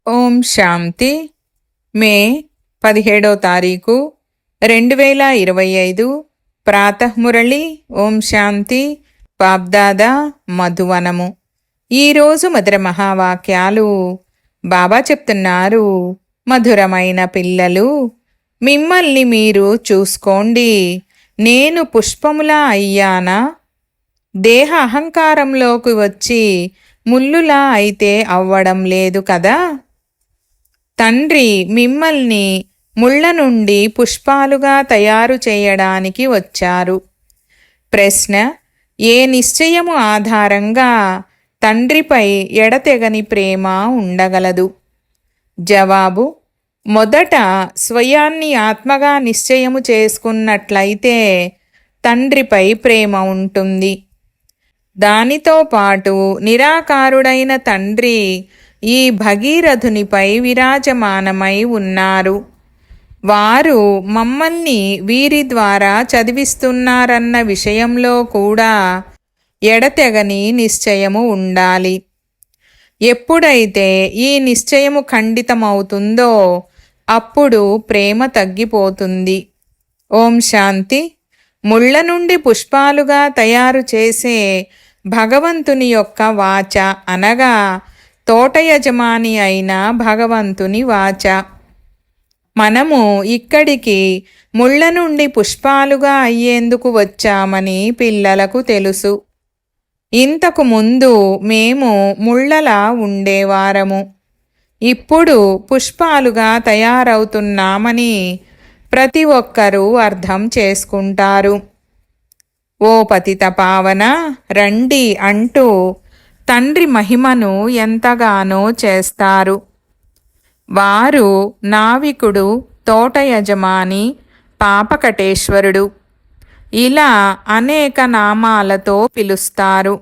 ఓం శాంతి. మే 17వ తారీఖు 2025 ప్రాతఃమురళి. ఓం శాంతి. బాబ్దాదా మధువనము. ఈరోజు మధుర మహావాక్యాలు. బాబా చెప్తున్నారు, మధురమైన పిల్లలు, మిమ్మల్ని మీరు చూసుకోండి. నేను పుష్పములా అయ్యానా? దేహ అహంకారంలోకి వచ్చి ముల్లులా అయితే అవ్వడం లేదు కదా. తండ్రి మిమ్మల్ని ముళ్ళ నుండి పుష్పాలుగా తయారు చేయడానికి వచ్చారు. ప్రశ్న: ఏ నిశ్చయము ఆధారంగా తండ్రిపై ఎడతెగని ప్రేమ ఉండగలదు? జవాబు: మొదట స్వయాన్ని ఆత్మగా నిశ్చయము చేసుకున్నట్లయితే తండ్రిపై ప్రేమ ఉంటుంది. దానితో పాటు నిరాకారుడైన తండ్రి ఈ భగీరథునిపై విరాజమానమై ఉన్నారు. వారు మమ్మల్ని వీరి ద్వారా చదివిస్తున్నారన్న విషయంలో కూడా ఎడతెగని నిశ్చయము ఉండాలి. ఎప్పుడైతే ఈ నిశ్చయము ఖండితమవుతుందో అప్పుడు ప్రేమ తగ్గిపోతుంది. ఓం శాంతి. ముళ్ళ నుండి పుష్పాలుగా తయారు చేసే భగవంతుని యొక్క వాచ అనగా తోట యజమాని అయిన భగవంతుని వాచ. మనము ఇక్కడికి ముళ్ళ నుండి పుష్పాలుగా అయ్యేందుకు వచ్చామని పిల్లలకు తెలుసు. ఇంతకు ముందు మేము ముళ్ళలా ఉండేవారము. ఇప్పుడు పుష్పాలుగా తయారవుతున్నామని ప్రతి ఒక్కరూ అర్థం చేసుకుంటారు. ఓ పతిత పావన, రండి అంటూ తండ్రి మహిమను ఎంతగానో చేస్తారు. వారు నావికుడు, తోట యజమాని, పాపకటేశ్వరుడు ఇలా అనేక నామాలతో పిలుస్తారు.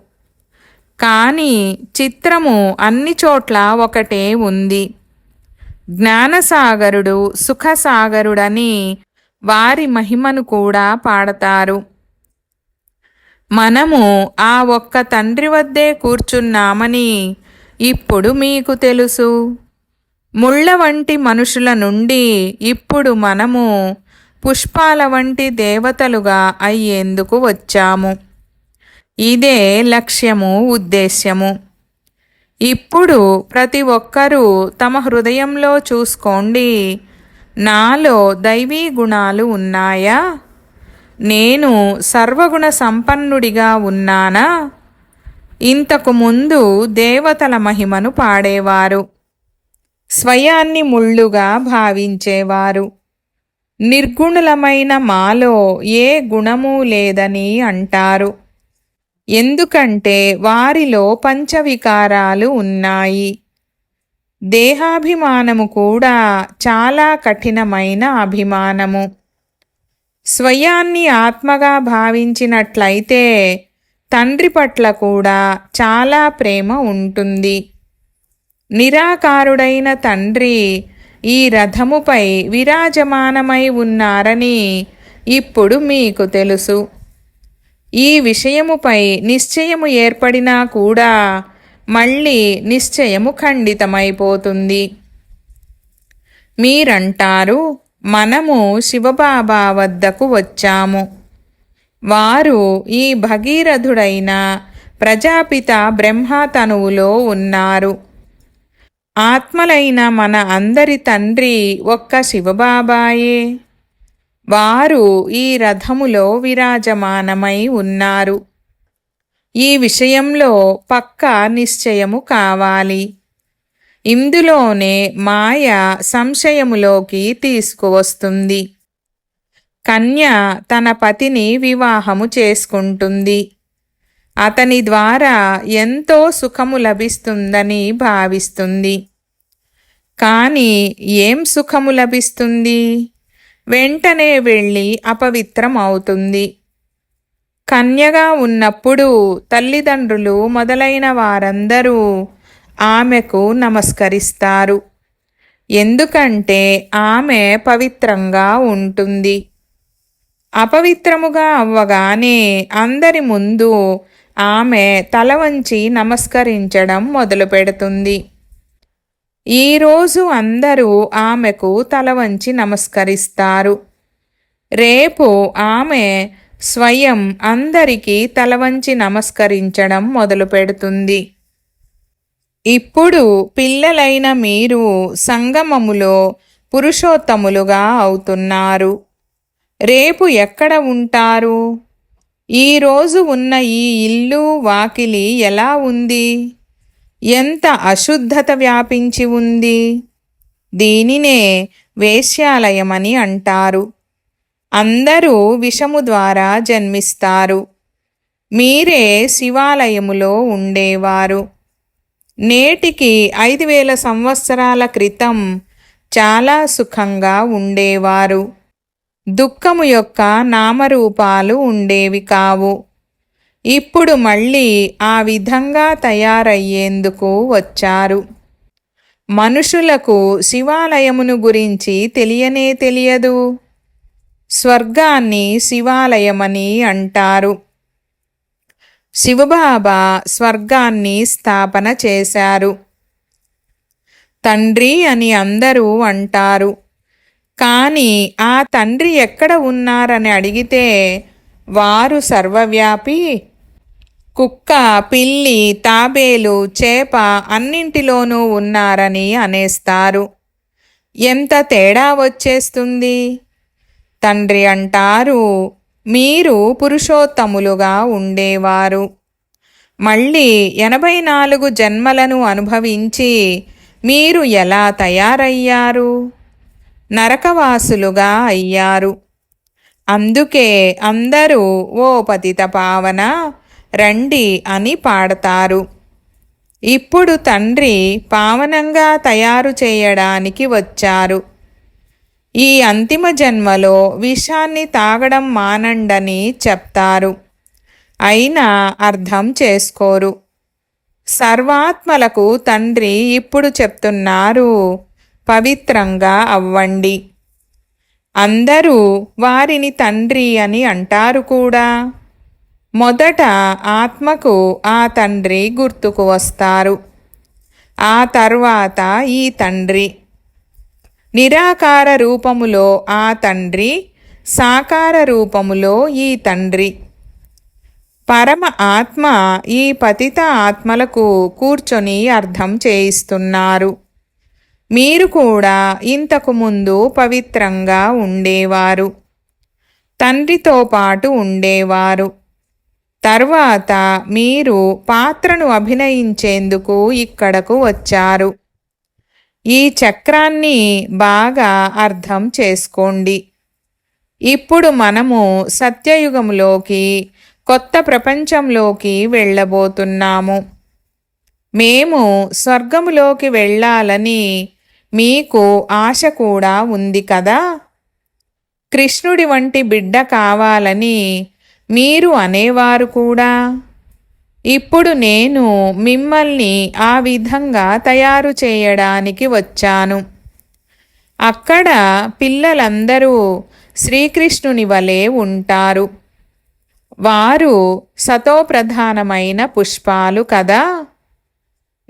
కానీ చిత్రము అన్ని చోట్ల ఒకటే ఉంది. జ్ఞానసాగరుడు, సుఖసాగరుడని వారి మహిమను కూడా పాడతారు. మనము ఆ ఒక్క తండ్రి వద్దే కూర్చున్నామని ఇప్పుడు మీకు తెలుసు. ముళ్ళ వంటి మనుషుల నుండి ఇప్పుడు మనము పుష్పాల వంటి దేవతలుగా అయ్యేందుకు వచ్చాము. ఇదే లక్ష్యము, ఉద్దేశ్యము. ఇప్పుడు ప్రతి ఒక్కరూ తమ హృదయంలో చూసుకోండి, నాలో దైవీ గుణాలు ఉన్నాయా? నేను సర్వగుణ సంపన్నుడిగా ఉన్నానా? ఇంతకు ముందు దేవతల మహిమను పాడేవారు, స్వయాన్ని ముళ్ళుగా భావించేవారు. నిర్గుణులమైన మాలో ఏ గుణమూ లేదని అంటారు. ఎందుకంటే వారిలో పంచవికారాలు ఉన్నాయి. దేహాభిమానము కూడా చాలా కఠినమైన అభిమానము. స్వయాన్ని ఆత్మగా భావించినట్లయితే తండ్రి పట్ల కూడా చాలా ప్రేమ ఉంటుంది. నిరాకారుడైన తండ్రి ఈ రథముపై విరాజమానమై ఉన్నారని ఇప్పుడు మీకు తెలుసు. ఈ విషయముపై నిశ్చయము ఏర్పడినా కూడా మళ్ళీ నిశ్చయము ఖండితమైపోతుంది. మీరంటారు, మనము శివబాబా వద్దకు వచ్చాము. వారు ఈ భగీరథుడైన ప్రజాపిత బ్రహ్మ తనువులో ఉన్నారు. ఆత్మలైన మన అందరి తండ్రి ఒక్క శివబాబాయే. వారు ఈ రథములో విరాజమానమై ఉన్నారు. ఈ విషయంలో పక్కా నిశ్చయము కావాలి. ఇందులోనే మాయ సంశయములోకి తీసుకువస్తుంది. కన్య తన పతిని వివాహము చేసుకుంటుంది. అతని ద్వారా ఎంతో సుఖము లభిస్తుందని భావిస్తుంది. కానీ ఏం సుఖము లభిస్తుంది? వెంటనే వెళ్ళి అపవిత్రం అవుతుంది. కన్యగా ఉన్నప్పుడు తల్లిదండ్రులు మొదలైన వారందరూ ఆమెకు నమస్కరిస్తారు. ఎందుకంటే ఆమె పవిత్రంగా ఉంటుంది. అపవిత్రముగా అవ్వగానే అందరి ముందు ఆమె తల వంచి నమస్కరించడం మొదలుపెడుతుంది. ఈరోజు అందరూ ఆమెకు తల వంచి నమస్కరిస్తారు. రేపు ఆమె స్వయం అందరికీ తల వంచి నమస్కరించడం మొదలుపెడుతుంది. ఇప్పుడు పిల్లలైన మీరు సంగమములో పురుషోత్తములుగా అవుతున్నారు. రేపు ఎక్కడ ఉంటారు? ఈరోజు ఉన్న ఈ ఇల్లు వాకిలి ఎలా ఉంది? ఎంత అశుద్ధత వ్యాపించి ఉంది! దీనినే వేశ్యాలయమని అంటారు. అందరూ విషము ద్వారా జన్మిస్తారు. మీరే శివాలయములో ఉండేవారు. నేటికి 5000 సంవత్సరాల క్రితం చాలా సుఖంగా ఉండేవారు. దుఃఖము యొక్క నామరూపాలు ఉండేవి కావు. ఇప్పుడు మళ్ళీ ఆ విధంగా తయారయ్యేందుకు వచ్చారు. మనుషులకు శివాలయమును గురించి తెలియనే తెలియదు. స్వర్గాన్ని శివాలయమని అంటారు. శివబాబా స్వర్గాన్ని స్థాపన చేశారు. తండ్రి అని అందరూ అంటారు. కానీ ఆ తండ్రి ఎక్కడ ఉన్నారని అడిగితే వారు సర్వవ్యాపి, కుక్క, పిల్లి, తాబేలు, చేప అన్నింటిలోనూ ఉన్నారని అనేస్తారు. ఎంత తేడా వచ్చేస్తుంది! తండ్రి అంటారు, మీరు పురుషోత్తములుగా ఉండేవారు. మళ్ళీ 84 జన్మలను అనుభవించి మీరు ఎలా తయారయ్యారు? నరకవాసులుగా అయ్యారు. అందుకే అందరూ ఓ పతిత పావన రండి అని పాడతారు. ఇప్పుడు తండ్రి పావనంగా తయారు చేయడానికి వచ్చారు. ఈ అంతిమ జన్మలో విషాన్ని తాగడం మానండని చెప్తారు. అయినా అర్థం చేసుకోరు. సర్వాత్మలకు తండ్రి ఇప్పుడు చెప్తున్నారు, పవిత్రంగా అవ్వండి. అందరూ వారిని తండ్రి అని అంటారు కూడా. మొదట ఆత్మకు ఆ తండ్రి గుర్తుకు వస్తారు. ఆ తర్వాత ఈ తండ్రి. నిరాకార రూపములో ఆ తండ్రి, సాకార రూపములో ఈ తండ్రి. పరమ ఆత్మ ఈ పతిత ఆత్మలకు కూర్చొని అర్థం చేయిస్తున్నారు. మీరు కూడా ఇంతకు ముందు పవిత్రంగా ఉండేవారు. తండ్రితో పాటు ఉండేవారు. తర్వాత మీరు పాత్రను అభినయించేందుకు ఇక్కడకు వచ్చారు. ఈ చక్రాన్ని బాగా అర్థం చేసుకోండి. ఇప్పుడు మనము సత్యయుగంలోకి, కొత్త ప్రపంచంలోకి వెళ్ళబోతున్నాము. మేము స్వర్గములోకి వెళ్ళాలని మీకు ఆశ కూడా ఉంది కదా. కృష్ణుడి వంటి బిడ్డ కావాలని మీరు అనేవారు కూడా. ఇప్పుడు నేను మిమ్మల్ని ఆ విధంగా తయారు చేయడానికి వచ్చాను. అక్కడ పిల్లలందరూ శ్రీకృష్ణుని వలె ఉంటారు. వారు సతోప్రధానమైన పుష్పాలు కదా.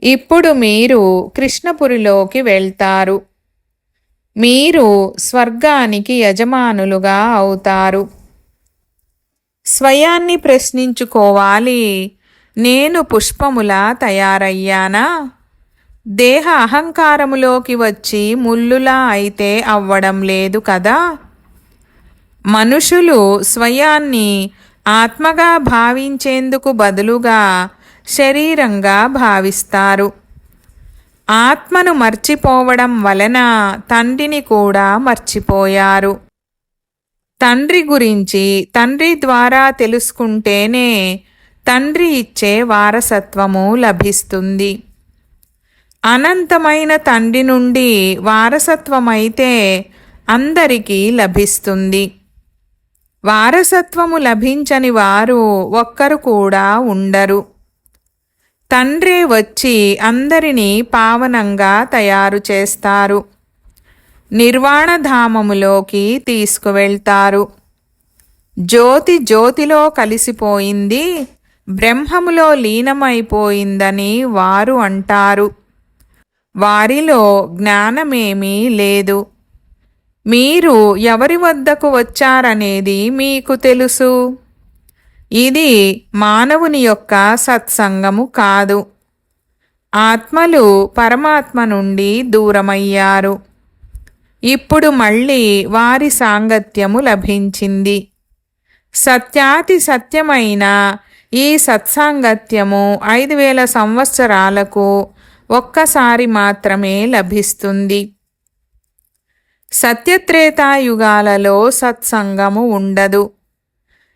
ఇప్పుడు మీరు కృష్ణపురిలోకి వెళ్తారు. మీరు స్వర్గానికి యజమానులుగా అవుతారు. స్వయాన్ని ప్రశ్నించుకోవాలి, నేను పుష్పములా తయారయ్యానా? దేహ అహంకారములోకి వచ్చి ముల్లులా అయితే అవ్వడం లేదు కదా. మనుషులు స్వయాన్ని ఆత్మగా భావించేందుకు బదులుగా శరీరంగా భావిస్తారు. ఆత్మను మర్చిపోవడం వలన తండ్రిని కూడా మర్చిపోయారు. తండ్రి గురించి తండ్రి ద్వారా తెలుసుకుంటేనే తండ్రి ఇచ్చే వారసత్వము లభిస్తుంది. అనంతమైన తండ్రి నుండి వారసత్వమైతే అందరికీ లభిస్తుంది. వారసత్వము లభించని వారు ఒక్కరు కూడా ఉండరు. తండ్రే వచ్చి అందరినీ పావనంగా తయారు చేస్తారు. నిర్వాణధామములోకి తీసుకువెళ్తారు. జ్యోతి జ్యోతిలో కలిసిపోయింది, బ్రహ్మములో లీనమైపోయిందని వారు అంటారు. వారిలో జ్ఞానమేమీ లేదు. మీరు ఎవరి వద్దకు వచ్చారనేది మీకు తెలుసు. ఇది మానవుని యొక్క సత్సంగము కాదు. ఆత్మలు పరమాత్మ నుండి దూరమయ్యారు. ఇప్పుడు మళ్ళీ వారి సాంగత్యము లభించింది. సత్యాతి సత్యమైన ఈ సత్సాంగత్యము 5000 సంవత్సరాలకు ఒక్కసారి మాత్రమే లభిస్తుంది. సత్యత్రేతాయుగాలలో సత్సంగము ఉండదు.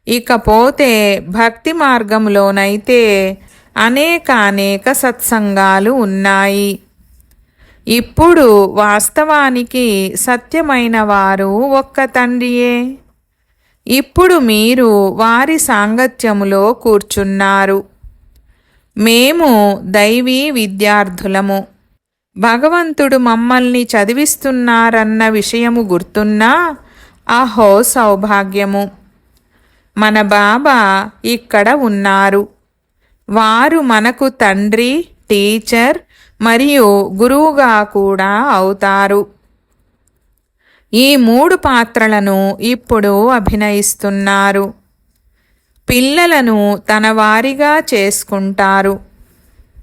ఇకపోతే భక్తి మార్గంలోనైతే అనేక సత్సంగాలు ఉన్నాయి. ఇప్పుడు వాస్తవానికి సత్యమైన వారు ఒక్క తండ్రియే. ఇప్పుడు మీరు వారి సాంగత్యములో కూర్చున్నారు. మేము దైవీ విద్యార్థులము. భగవంతుడు మమ్మల్ని చదివిస్తున్నారన్న విషయము గుర్తున్నా అహో సౌభాగ్యము. మన బాబా ఇక్కడ ఉన్నారు. వారు మనకు తండ్రి, టీచర్ మరియు గురువుగా కూడా అవుతారు. ఈ 3 పాత్రలను ఇప్పుడు అభినయిస్తున్నారు. పిల్లలను తన వారిగా చేసుకుంటారు.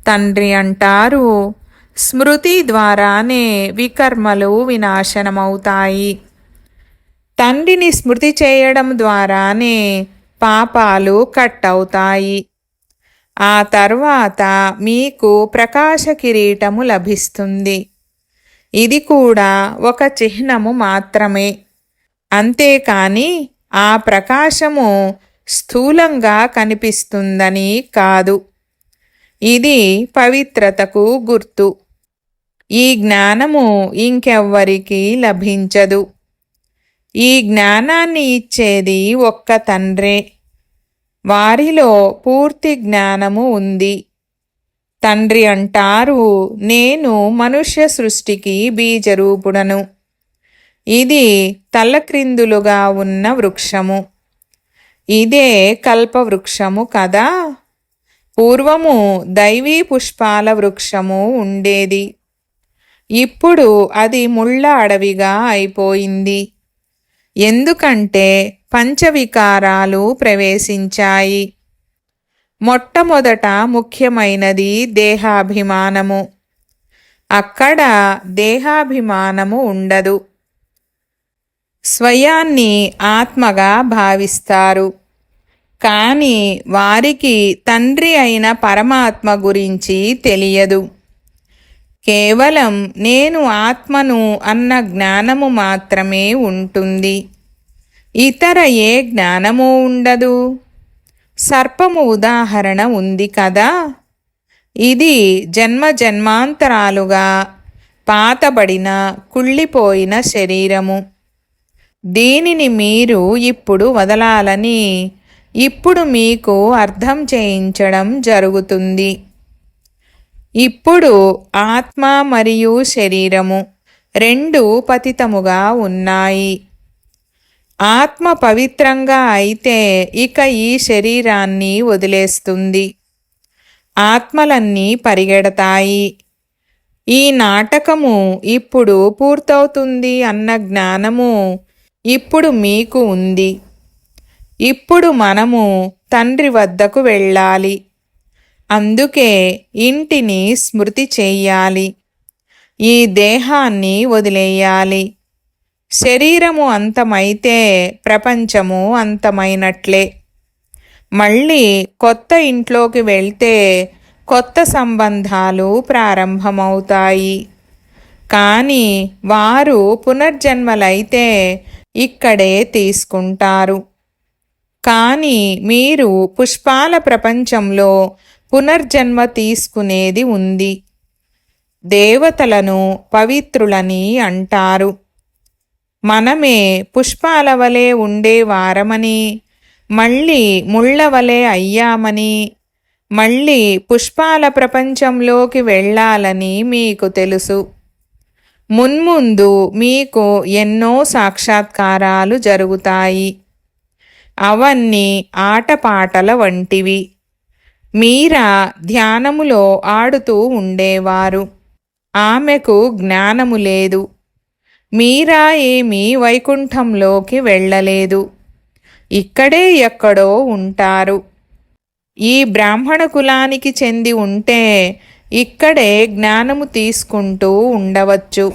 తండ్రి అంటారు, స్మృతి ద్వారానే వికర్మలు వినాశనమవుతాయి. తండ్రిని స్మృతి చేయడం ద్వారానే పాపాలు కట్ అవుతాయి. ఆ తర్వాత మీకు ప్రకాశ కిరీటము లభిస్తుంది. ఇది కూడా ఒక చిహ్నము మాత్రమే. అంతేకాని ఆ ప్రకాశము స్థూలంగా కనిపిస్తుందని కాదు. ఇది పవిత్రతకు గుర్తు. ఈ జ్ఞానము ఇంకెవ్వరికీ లభించదు. ఈ జ్ఞానాన్ని ఇచ్చేది ఒక్క తండ్రే. వారిలో పూర్తి జ్ఞానము ఉంది. తండ్రి అంటారు, నేను మనుష్య సృష్టికి బీజరూపుడను. ఇది తలక్రిందులుగా ఉన్న వృక్షము. ఇదే కల్పవృక్షము కదా. పూర్వము దైవీ పుష్పాల వృక్షము ఉండేది. ఇప్పుడు అది ముళ్ళ అడవిగా అయిపోయింది. ఎందుకంటే పంచవికారాలు ప్రవేశించాయి. మొట్టమొదట ముఖ్యమైనది దేహాభిమానము. అక్కడ దేహాభిమానము ఉండదు. స్వయాన్ని ఆత్మగా భావిస్తారు. కానీ వారికి తండ్రి అయిన పరమాత్మ గురించి తెలియదు. కేవలం నేను ఆత్మను అన్న జ్ఞానము మాత్రమే ఉంటుంది. ఇతర ఏ జ్ఞానము ఉండదు. సర్పము ఉదాహరణ ఉంది కదా. ఇది జన్మాంతరాలుగా పాతబడిన కుళ్ళిపోయిన శరీరము. దీనిని మీరు ఇప్పుడు వదలాలని ఇప్పుడు మీకు అర్థం చేయించడం జరుగుతుంది. ఇప్పుడు ఆత్మ మరియు శరీరము 2 పతితముగా ఉన్నాయి. ఆత్మ పవిత్రంగా అయితే ఇక ఈ శరీరాన్ని వదిలేస్తుంది. ఆత్మలన్నీ పరిగెడతాయి. ఈ నాటకము ఇప్పుడు పూర్తవుతుంది అన్న జ్ఞానము ఇప్పుడు మీకు ఉంది. ఇప్పుడు మనము తండ్రి వద్దకు వెళ్ళాలి. అందుకే ఇంటిని స్మృతి చెయ్యాలి. ఈ దేహాన్ని వదిలేయాలి. శరీరము అంతమైతే ప్రపంచము అంతమైనట్లే. మళ్ళీ కొత్త ఇంట్లోకి వెళ్తే కొత్త సంబంధాలు ప్రారంభమవుతాయి. కానీ వారు పునర్జన్మలైతే ఇక్కడే తీసుకుంటారు. కానీ మీరు పుష్పాల ప్రపంచంలో పునర్జన్మ తీసుకునేది ఉంది. దేవతలను పవిత్రులని అంటారు. మనమే పుష్పాల వలె ఉండేవారమని, మళ్ళీ ముళ్ళ వలె అయ్యామని, మళ్ళీ పుష్పాల ప్రపంచంలోకి వెళ్ళాలని మీకు తెలుసు. మున్ముందు మీకు ఎన్నో సాక్షాత్కారాలు జరుగుతాయి. అవన్నీ ఆటపాటల వంటివి. మీరా ధ్యానములో ఆడుతూ ఉండేవారు. ఆమెకు జ్ఞానము లేదు. మీరా ఏమీ వైకుంఠంలోకి వెళ్ళలేదు, ఇక్కడే ఎక్కడో ఉంటారు. ఈ బ్రాహ్మణ కులానికి చెంది ఉంటే ఇక్కడే జ్ఞానము తీసుకుంటూ ఉండవచ్చు.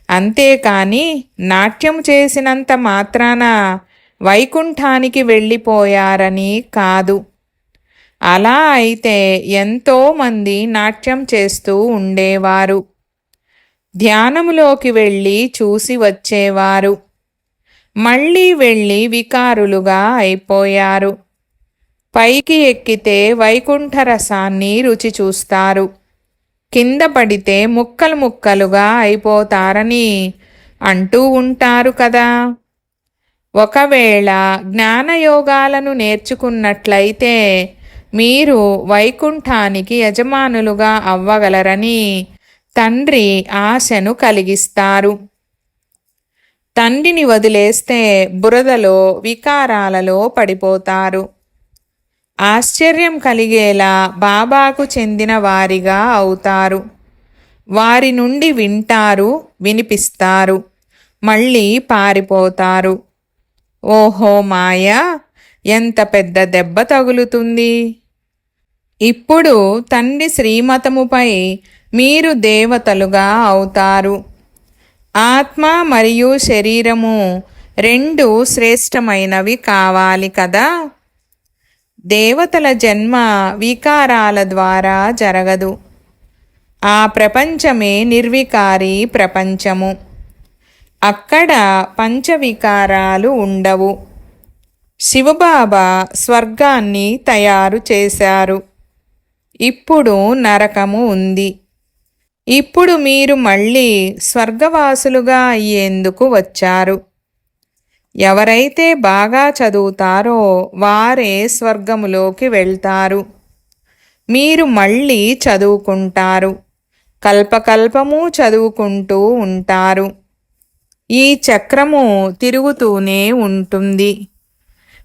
అంతేకాని నాట్యం చేసినంత మాత్రాన వైకుంఠానికి వెళ్ళిపోయారని కాదు. అలా అయితే ఎంతోమంది నాట్యం చేస్తూ ఉండేవారు, ధ్యానములోకి వెళ్ళి చూసి వచ్చేవారు, మళ్ళీ వెళ్ళి వికారులుగా అయిపోయారు. పైకి ఎక్కితే వైకుంఠ రసాన్ని రుచి చూస్తారు, కింద పడితే ముక్కలు ముక్కలుగా అయిపోతారని అంటూ ఉంటారు కదా. ఒకవేళ జ్ఞానయోగాలను నేర్చుకున్నట్లయితే మీరు వైకుంఠానికి యజమానులుగా అవ్వగలరని తండ్రి ఆశను కలిగిస్తారు. తండ్రిని వదిలేస్తే బురదలో వికారాలలో పడిపోతారు. ఆశ్చర్యం కలిగేలా బాబాకు చెందిన వారిగా అవుతారు. వారి నుండి వింటారు, వినిపిస్తారు, మళ్ళీ పారిపోతారు. ఓహో మాయా, ఎంత పెద్ద దెబ్బ తగులుతుంది. ఇప్పుడు తండ్రి శ్రీమతముపై మీరు దేవతలుగా అవుతారు. ఆత్మ మరియు శరీరము రెండు శ్రేష్టమైనవి కావాలి కదా. దేవతల జన్మ వికారాల ద్వారా జరగదు. ఆ ప్రపంచమే నిర్వికారి ప్రపంచము. అక్కడ పంచవికారాలు ఉండవు. శివబాబా స్వర్గాన్ని తయారు చేశారు. ఇప్పుడు నరకము ఉంది. ఇప్పుడు మీరు మళ్ళీ స్వర్గవాసులుగా అయ్యేందుకు వచ్చారు. ఎవరైతే బాగా చదువుతారో వారే స్వర్గములోకి వెళ్తారు. మీరు మళ్ళీ చదువుకుంటారు, కల్పకల్పము చదువుకుంటూ ఉంటారు. ఈ చక్రము తిరుగుతూనే ఉంటుంది.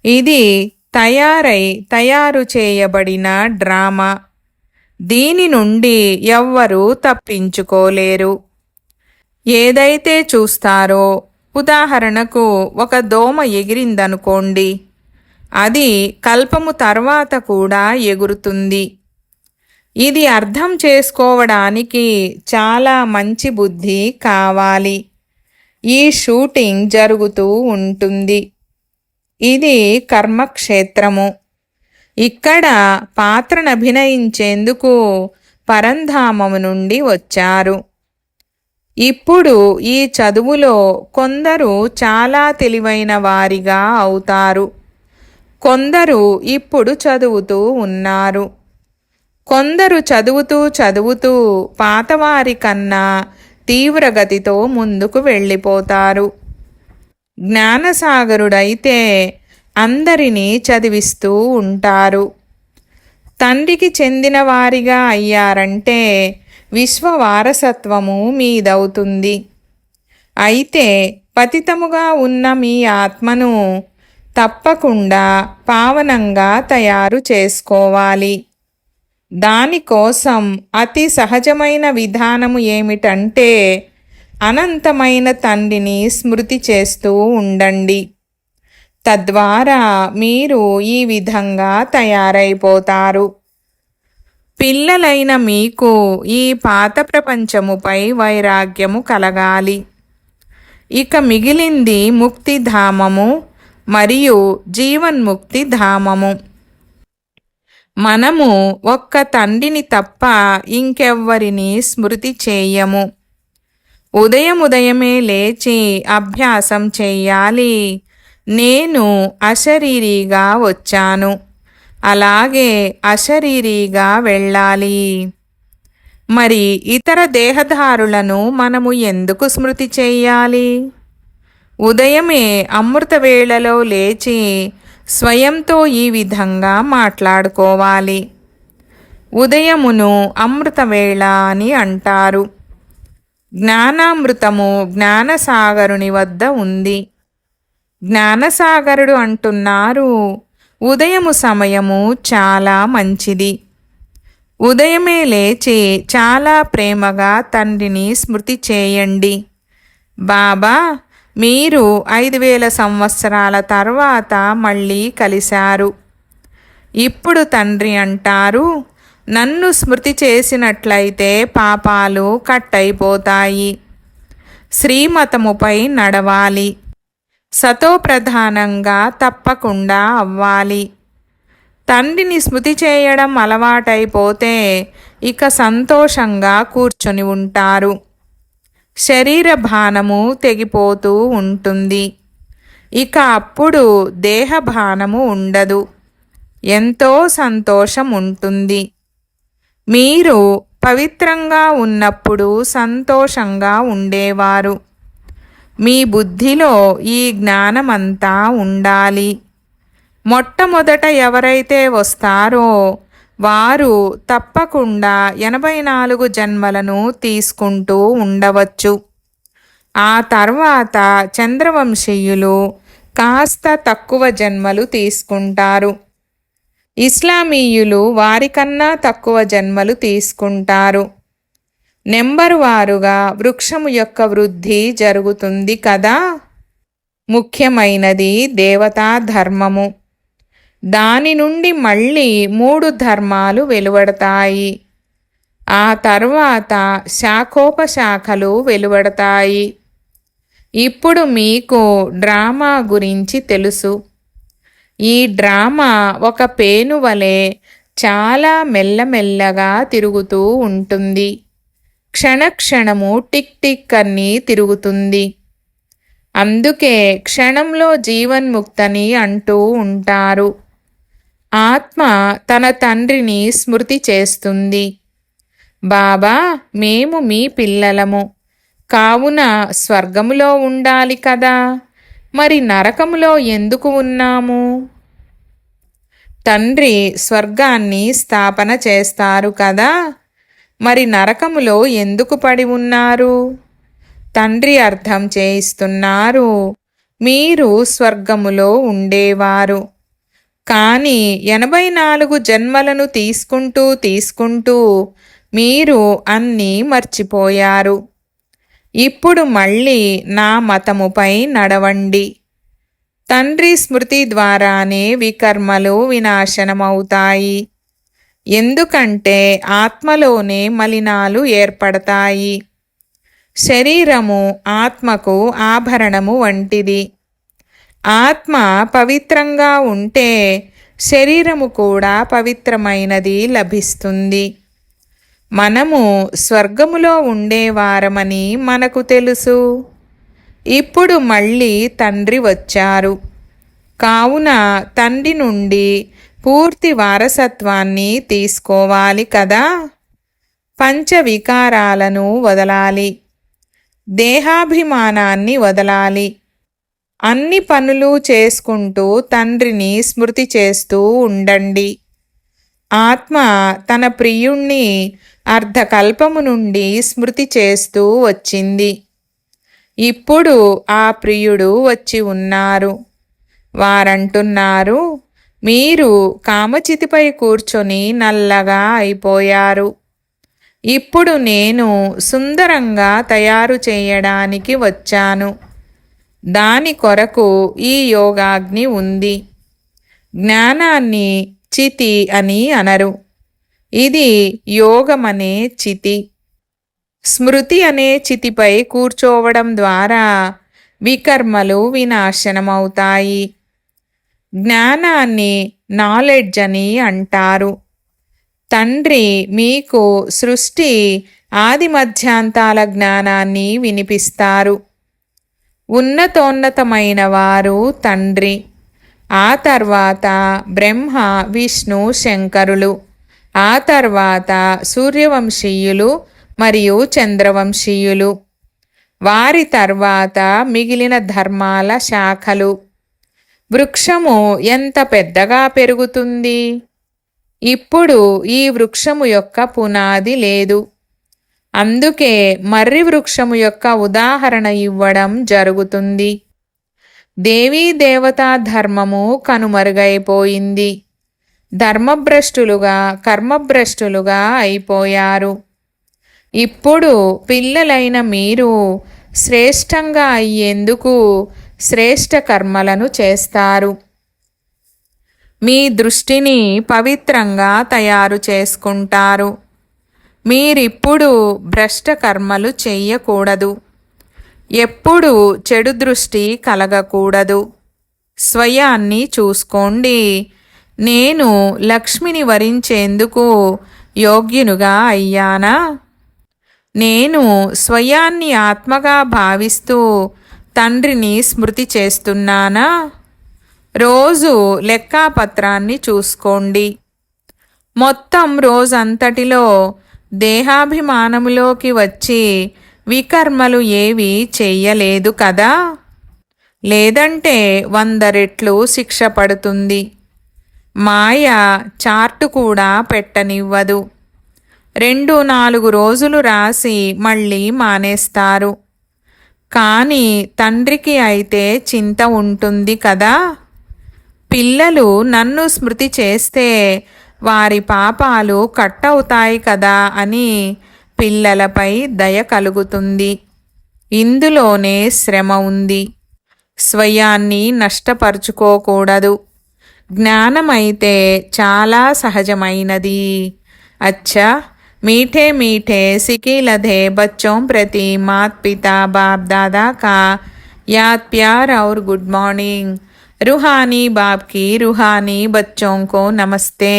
ఇది తయారు చేయబడిన డ్రామా. దీని నుండి ఎవ్వరూ తప్పించుకోలేరు. ఏదైతే చూస్తారో, ఉదాహరణకు ఒక దోమ ఎగిరిందనుకోండి, అది కల్పము తర్వాత కూడా ఎగురుతుంది. ఇది అర్థం చేసుకోవడానికి చాలా మంచి బుద్ధి కావాలి. ఈ షూటింగ్ జరుగుతూ ఉంటుంది. ఇది కర్మక్షేత్రము. ఇక్కడ పాత్రనభినయించేందుకు పరంధామము నుండి వచ్చారు. ఇప్పుడు ఈ చదువులో కొందరు చాలా తెలివైన వారిగా అవుతారు. కొందరు ఇప్పుడు చదువుతూ ఉన్నారు. కొందరు చదువుతూ పాతవారి కన్నా తీవ్రగతితో ముందుకు వెళ్ళిపోతారు. జ్ఞానసాగరుడైతే అందరినీ చదివిస్తూ ఉంటారు. తండ్రికి చెందిన వారిగా అయ్యారంటే విశ్వవారసత్వము మీదవుతుంది. అయితే పతితముగా ఉన్న మీ ఆత్మను తప్పకుండా పావనంగా తయారు చేసుకోవాలి. దానికోసం అతి సహజమైన విధానము ఏమిటంటే అనంతమైన తండ్రిని స్మృతి చేస్తూ ఉండండి. తద్వారా మీరు ఈ విధంగా తయారైపోతారు. పిల్లలైన మీకు ఈ పాత ప్రపంచముపై వైరాగ్యము కలగాలి. ఇక మిగిలింది ముక్తిధామము మరియు జీవన్ముక్తి ధామము. మనము ఒక్క తండ్రిని తప్ప ఇంకెవ్వరిని స్మృతి చేయము. ఉదయమే లేచి అభ్యాసం చెయ్యాలి. నేను అశరీరిగా వచ్చాను, అలాగే అశరీరిగా వెళ్ళాలి. మరి ఇతర దేహధారులను మనము ఎందుకు స్మృతి చెయ్యాలి? ఉదయమే అమృతవేళలో లేచి స్వయంతో ఈ విధంగా మాట్లాడుకోవాలి. ఉదయమును అమృతవేళ అని అంటారు. జ్ఞానామృతము జ్ఞానసాగరుని వద్ద ఉంది. జ్ఞానసాగరుడు అంటున్నారు, ఉదయము సమయము చాలా మంచిది. ఉదయమే లేచి చాలా ప్రేమగా తండ్రిని స్మృతి చేయండి. బాబా, మీరు 5000 సంవత్సరాల తర్వాత మళ్ళీ కలిశారు. ఇప్పుడు తండ్రి అంటారు, నన్ను స్మృతి చేసినట్లయితే పాపాలు కట్టయిపోతాయి. శ్రీమతముపై నడవాలి. సతోప్రధానంగా తప్పకుండా అవ్వాలి. తండ్రిని స్మృతి చేయడం అలవాటైపోతే ఇక సంతోషంగా కూర్చొని ఉంటారు. శరీర భానము తెగిపోతూ ఉంటుంది. ఇక అప్పుడు దేహభానము ఉండదు. ఎంతో సంతోషం ఉంటుంది. మీరు పవిత్రంగా ఉన్నప్పుడు సంతోషంగా ఉండేవారు. మీ బుద్ధిలో ఈ జ్ఞానమంతా ఉండాలి. మొట్టమొదట ఎవరైతే వస్తారో వారు తప్పకుండా 84 జన్మలను తీసుకుంటూ ఉండవచ్చు. ఆ తర్వాత చంద్రవంశీయులు కాస్త తక్కువ జన్మలు తీసుకుంటారు. ఇస్లామీయులు వారికన్నా తక్కువ జన్మలు తీసుకుంటారు. నెంబరు వారుగా వృక్షము యొక్క వృద్ధి జరుగుతుంది కదా. ముఖ్యమైనది దేవతా ధర్మము. దాని నుండి మళ్ళీ 3 ధర్మాలు వెలువడతాయి. ఆ తర్వాత శాఖోపశాఖలు వెలువడతాయి. ఇప్పుడు మీకు డ్రామా గురించి తెలుసు. ఈ డ్రామా ఒక పేను వలె చాలా మెల్లమెల్లగా తిరుగుతూ ఉంటుంది. క్షణక్షణము టిక్ టిక్ అని తిరుగుతుంది. అందుకే క్షణంలో జీవన్ముక్తని అంటూ ఉంటారు. ఆత్మ తన తండ్రిని స్మృతి చేస్తుంది. బాబా, మేము మీ పిల్లలము, కావున స్వర్గములో ఉండాలి కదా, మరి నరకములో ఎందుకు ఉన్నాము? తండ్రి స్వర్గాన్ని స్థాపన చేస్తారు కదా, మరి నరకములో ఎందుకు పడి ఉన్నారు? తండ్రి అర్థం చేయిస్తున్నారు, మీరు స్వర్గములో ఉండేవారు, కానీ 84 జన్మలను తీసుకుంటూ మీరు అన్నీ మర్చిపోయారు. ఇప్పుడు మళ్ళీ నా మతముపై నడవండి. తండ్రి స్మృతి ద్వారానే వికర్మలు వినాశనమవుతాయి. ఎందుకంటే ఆత్మలోనే మలినాలు ఏర్పడతాయి. శరీరము ఆత్మకు ఆభరణము వంటిది. ఆత్మ పవిత్రంగా ఉంటే శరీరము కూడా పవిత్రమైనది లభిస్తుంది. మనము స్వర్గములో ఉండేవారమని మనకు తెలుసు. ఇప్పుడు మళ్ళీ తండ్రి వచ్చారు. కావున తండ్రి నుండి పూర్తి వారసత్వాన్ని తీసుకోవాలి కదా. పంచవికారాలను వదలాలి. దేహాభిమానాన్ని వదలాలి. అన్ని పనులు చేసుకుంటూ తండ్రిని స్మృతి చేస్తూ ఉండండి. ఆత్మ తన ప్రియుణ్ణి అర్ధకల్పము నుండి స్మృతి చేస్తూ వచ్చింది. ఇప్పుడు ఆ ప్రియుడు వచ్చి ఉన్నారు. వారంటున్నారు, మీరు కామచితిపై కూర్చొని నల్లగా అయిపోయారు. ఇప్పుడు నేను సుందరంగా తయారు చేయడానికి వచ్చాను. దాని కొరకు ఈ యోగాగ్ని ఉంది. జ్ఞానాన్ని చితి అని అనరు. ఇది యోగమనే చితి. స్మృతి అనే చితిపై కూర్చోవడం ద్వారా వికర్మలు వినాశనమవుతాయి. జ్ఞానాన్ని నాలెడ్జ్ అని అంటారు. తండ్రి మీకు సృష్టి ఆది మధ్యాంతాల జ్ఞానాన్ని వినిపిస్తారు. ఉన్నతోన్నతమైన వారు తండ్రి. ఆ తర్వాత బ్రహ్మ, విష్ణు, శంకరులు. ఆ తర్వాత సూర్యవంశీయులు మరియు చంద్రవంశీయులు. వారి తర్వాత మిగిలిన ధర్మాల శాఖలు. వృక్షము ఎంత పెద్దగా పెరుగుతుంది. ఇప్పుడు ఈ వృక్షము యొక్క పునాది లేదు. అందుకే మర్రి వృక్షము యొక్క ఉదాహరణ ఇవ్వడం జరుగుతుంది. దేవీ దేవతా ధర్మము కనుమరుగైపోయింది. ధర్మభ్రష్టులుగా కర్మభ్రష్టులుగా అయిపోయారు. ఇప్పుడు పిల్లలైన మీరు శ్రేష్టంగా అయ్యేందుకు శ్రేష్ట కర్మలను చేస్తారు. మీ దృష్టిని పవిత్రంగా తయారు చేసుకుంటారు. మీరిప్పుడు భ్రష్ట కర్మలు చెయ్యకూడదు. ఎప్పుడు చెడు దృష్టి కలగకూడదు. స్వయాన్ని చూసుకోండి. నేను లక్ష్మిని వరించేందుకు యోగ్యునుగా అయ్యానా? నేను స్వయాన్ని ఆత్మగా భావిస్తూ తండ్రిని స్మృతి చేస్తున్నానా? రోజు లెక్కాపత్రాన్ని చూసుకోండి. మొత్తం రోజంతటిలో దేహాభిమానములోకి వచ్చి వికర్మలు ఏవి చెయ్యలేదు కదా? లేదంటే 100 రెట్లు శిక్ష పడుతుంది. మాయ చార్టు కూడా పెట్టనివ్వదు. 2-4 రోజులు రాసి మళ్ళీ మానేస్తారు. కానీ తండ్రికి అయితే చింత ఉంటుంది కదా. పిల్లలు నన్ను స్మృతి చేస్తే వారి పాపాలు కట్టవుతాయి కదా అని పిల్లలపై దయ కలుగుతుంది. ఇందులోనే శ్రమ ఉంది. స్వయాన్ని నష్టపరుచుకోకూడదు. జ్ఞానమైతే చాలా సహజమైనది. అచ్చా, मीठे मीठे सिकीलधे बच्चों प्रति मात पिता बाप दादा का याद प्यार और गुड मॉर्निंग. रूहानी बाप की रूहानी बच्चों को नमस्ते.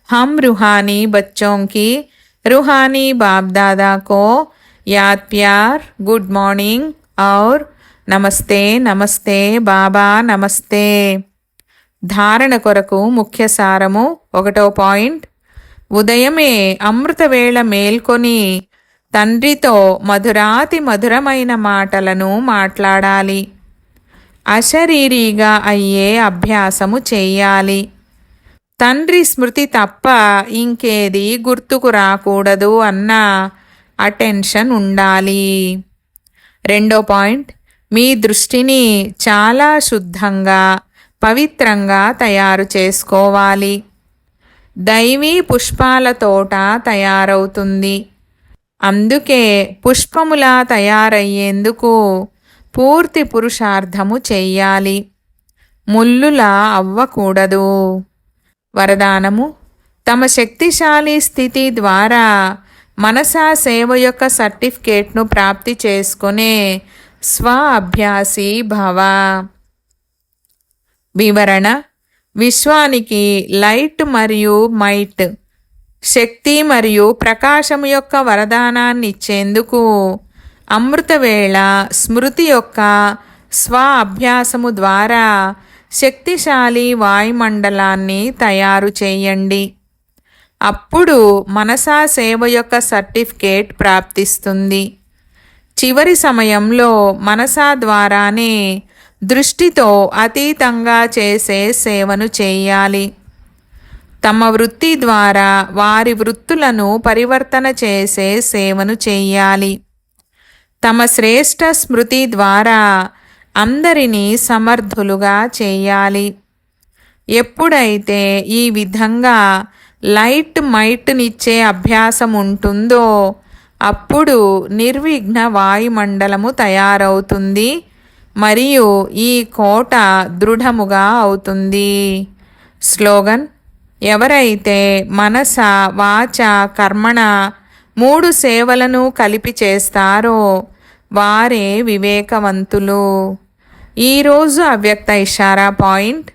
हम रूहानी बच्चों की रूहानी बाप दादा को याद प्यार गुड मॉर्निंग और నమస్తే నమస్తే బాబా నమస్తే. ధారణ కొరకు ముఖ్య సారము 1వ పాయింట్. ఉదయమే అమృతవేళ మేల్కొని తండ్రితో మధురాతి మధురమైన మాటలను మాట్లాడాలి. అశరీరీగా అయ్యే అభ్యాసము చేయాలి. తండ్రి స్మృతి తప్ప ఇంకేది గుర్తుకు రాకూడదు అన్న అటెన్షన్ ఉండాలి. 2వ పాయింట్. మీ దృష్టిని చాలా శుద్ధంగా పవిత్రంగా తయారు చేసుకోవాలి. దైవీ పుష్పాల తోట తయారవుతుంది. అందుకే పుష్పములా తయారయ్యేందుకు పూర్తి పురుషార్థము చెయ్యాలి. ముల్లులా అవ్వకూడదు. వరదానము. తమ శక్తిశాలి స్థితి ద్వారా మనసా సేవ యొక్క సర్టిఫికేట్ను ప్రాప్తి చేసుకునే స్వ అభ్యాసి భవ. వివరణ. విశ్వానికి లైట్ మరియు మైట్, శక్తి మరియు ప్రకాశం యొక్క వరదానాన్ని ఇచ్చేందుకు అమృతవేళ స్మృతి యొక్క స్వ అభ్యాసము ద్వారా శక్తిశాలి వాయుమండలాన్ని తయారు చేయండి. అప్పుడు మనసా సేవ యొక్క సర్టిఫికేట్ ప్రాప్తిస్తుంది. చివరి సమయంలో మనసా ద్వారానే దృష్టితో అతీతంగా చేసే సేవను చేయాలి. తమ వృత్తి ద్వారా వారి వృత్తులను పరివర్తన చేసే సేవను చేయాలి. తమ శ్రేష్ఠ స్మృతి ద్వారా అందరినీ సమర్థులుగా చేయాలి. ఎప్పుడైతే ఈ విధంగా లైట్ మైట్నిచ్చే అభ్యాసం ఉంటుందో అప్పుడు నిర్విఘ్న వాయుమండలము తయారవుతుంది మరియు ఈ కోట దృఢముగా అవుతుంది. స్లోగన్. ఎవరైతే మనస వాచ కర్మణ 3 సేవలను కలిపి చేస్తారో వారే వివేకవంతులు. ఈరోజు అవ్యక్త ఇషారా పాయింట్.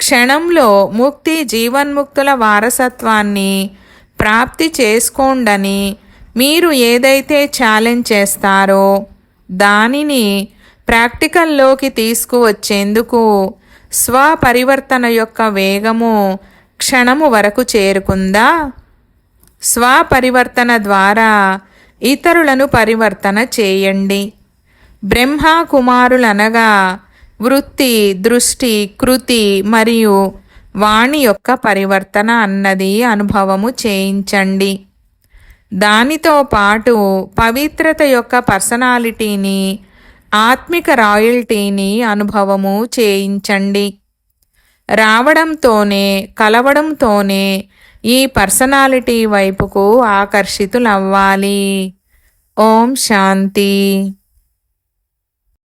క్షణంలో ముక్తి జీవన్ముక్తుల వారసత్వాన్ని ప్రాప్తి చేసుకోండని మీరు ఏదైతే ఛాలెంజ్ చేస్తారో దానిని ప్రాక్టికల్లోకి తీసుకువచ్చేందుకు స్వపరివర్తన యొక్క వేగము క్షణము వరకు చేరుకుందా? స్వపరివర్తన ద్వారా ఇతరులను పరివర్తన చేయండి. బ్రహ్మ కుమారులనగా వృత్తి, దృష్టి, కృతి మరియు వాణి యొక్క పరివర్తన అన్నది అనుభవము చేయించండి. దానితో పాటు పవిత్రత యొక్క పర్సనాలిటీని, ఆత్మిక రాయల్టీని అనుభవము చేయించండి. రావడంతోనే కలవడంతోనే ఈ పర్సనాలిటీ వైపుకు ఆకర్షితులవ్వాలి. ఓం శాంతి.